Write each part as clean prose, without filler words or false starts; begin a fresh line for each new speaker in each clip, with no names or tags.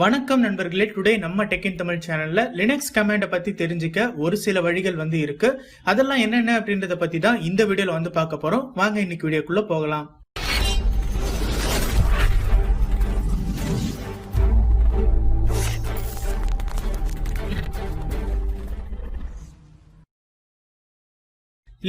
வணக்கம் நண்பர்களே, டுடே நம்ம டெக் இன் தமிழ் சேனல்ல லினக்ஸ் கமாண்ட பத்தி தெரிஞ்சுக்க ஒரு சில வழிகள் இருக்கு. அதெல்லாம் என்னென்ன அப்படின்றத பத்தி தான் இந்த வீடியோல பார்க்க போறோம். வாங்க இன்னைக்கு வீடியோக்குள்ள போகலாம்.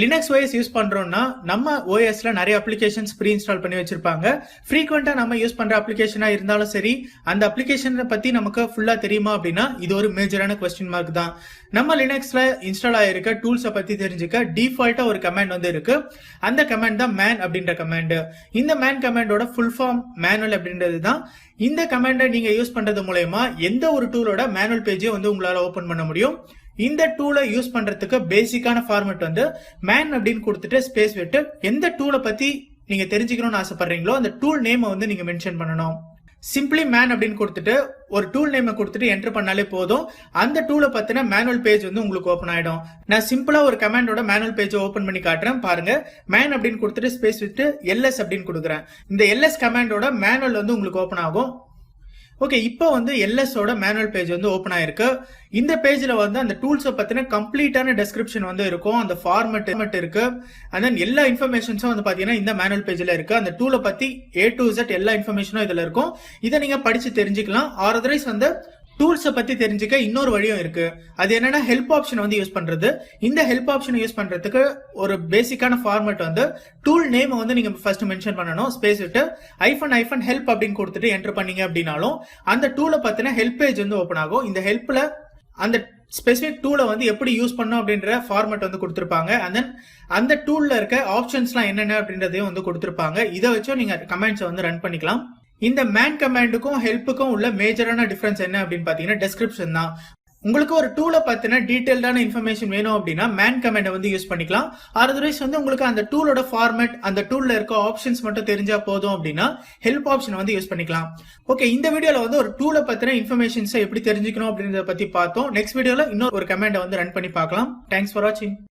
லினக்ஸ் OS யூஸ் பண்றோம்னா நம்ம OSல நிறைய அப்ளிகேஷன்ஸ் ப்ரீ இன்ஸ்டால் பண்ணி வச்சிருப்பாங்க. ஃப்ரீக்வெண்டா நம்ம யூஸ் பண்ற அப்ளிகேஷனா இருந்தாலும் சரி, அந்த அப்ளிகேஷனை பத்தி நமக்கு ஃபுல்லா தெரியுமா அப்படின்னா இது ஒரு மேஜரான கொஸ்டின் மார்க் தான். நம்ம லினக்ஸ்ல இன்ஸ்டால் ஆயிருக்க டூல்ஸை பத்தி தெரிஞ்சுக்க டிஃபால்ட்டா ஒரு கமாண்ட் இருக்கு. அந்த கமாண்ட் தான் மேன் அப்படின்ற கமாண்ட். இந்த மேன் கமாண்டோட ஃபுல் ஃபார்ம் மேனுவல் அப்படின்றது தான். இந்த கமாண்டை நீங்க யூஸ் பண்றது மூலயமா எந்த ஒரு டூலோட மேனுவல் பேஜை உங்களால ஓபன் பண்ண முடியும். இந்த டூலை யூஸ் பண்றதுக்கு பேசிக்கான ஃபார்மேட் மேன் அப்படின்னு கொடுத்துட்டு ஸ்பேஸ் விட்டு எந்த டூலை பத்தி நீங்க தெரிஞ்சுக்கணும்னு ஆசைப்படுறீங்களோ அந்த டூல் நேம் நீங்க மென்ஷன் பண்ணணும். சிம்பிளி மேன் அப்படின்னு கொடுத்துட்டு ஒரு டூல் நேம் கொடுத்துட்டு என்டர் பண்ணாலே போதும். அந்த டூலை பத்தின மேனுவல் பேஜ் உங்களுக்கு ஓபன் ஆயிடும். நான் சிம்பிளா ஒரு கமாண்டோட மேனுவல் பேஜ் ஓபன் பண்ணி காட்டுறேன் பாருங்க. மேன் அப்படின்னு கொடுத்துட்டு ஸ்பேஸ் விட்டு LS அப்படின்னு கொடுக்குறேன். இந்த LS கமாண்டோட மேனுவல் உங்களுக்கு ஓபன் ஆகும். ஓகே, இப்போ LS ஓட மேனுவல் பேஜ் ஓபன் ஆயிருக்கு. இந்த பேஜ்ல அந்த டூல்ஸை பத்தின கம்ப்ளீட்டான டெஸ்கிரிப்ஷன் இருக்கும். அந்த ஃபார்மேட் இருக்கு. அண்ட் தென் எல்லா இன்ஃபர்மேஷன்ஸும் பாத்தீங்கன்னா இந்த மேனுவல் பேஜ்ல இருக்கு. அந்த டூலை பத்தி A to Z எல்லா இன்ஃபர்மேஷனும் இதுல இருக்கும். இதை நீங்க படிச்சு தெரிஞ்சுக்கலாம். ஆர் அதர்வைஸ் டூல்ஸை பத்தி தெரிஞ்சுக்க இன்னொரு வழியும் இருக்கு. அது என்னன்னா ஹெல்ப் ஆப்ஷன் யூஸ் பண்றது. இந்த ஹெல்ப் ஆப்ஷன் யூஸ் பண்றதுக்கு ஒரு பேசிக்கான ஃபார்மேட் டூல் நேம் நீங்க ஃபர்ஸ்ட் மென்ஷன் பண்ணணும். ஸ்பேஸ் விட்டு -help அப்படின்னு கொடுத்துட்டு என்டர் பண்ணீங்க அப்படின்னாலும் அந்த டூலை பத்தின ஹெல்ப் பேஜ் ஓபன் ஆகும். இந்த ஹெல்ப்ல அந்த ஸ்பெசிபிக் டூலை எப்படி யூஸ் பண்ணும் அப்படின்ற ஃபார்மேட் கொடுத்திருப்பாங்க. அண்ட் தென் அந்த டூல்ல இருக்க ஆப்ஷன்ஸ்லாம் என்னென்ன அப்படின்றதையும் கொடுத்திருப்பாங்க. இதை வச்சும் நீங்க கமெண்ட்ஸ் ரன் பண்ணிக்கலாம். இந்த மேன் கமாண்டுக்கும் ஹெல்ப்புக்கும் உள்ள மேஜரான டிஃபரன்ஸ் என்ன அப்படின்னு பாத்தீங்கன்னா டெஸ்கிரிப்ஷன் தான். உங்களுக்கு ஒரு டூலை பத்தின டீடைல்டான இன்ஃபர்மேஷன் வேணும் அப்படின்னா மேன் கமாண்டை யூஸ் பண்ணிக்கலாம். அதர்வைஸ் உங்களுக்கு அந்த டூலோட ஃபார்மேட், அந்த டூல்ல இருக்க ஆப்ஷன்ஸ் மட்டும் தெரிஞ்சா போதும் அப்படின்னா ஹெல்ப் ஆப்ஷன் யூஸ் பண்ணிக்கலாம். ஓகே, இந்த வீடியோல ஒரு டூலை பத்தின இன்ஃபர்மேஷன்ஸை எப்படி தெரிஞ்சுக்கணும் அப்படின்றத பத்தி பார்த்தோம். நெக்ஸ்ட் வீடியோல இன்னொரு கமாண்டை ரன் பண்ணி பார்க்கலாம். தேங்க்ஸ் ஃபார் வாட்சிங்.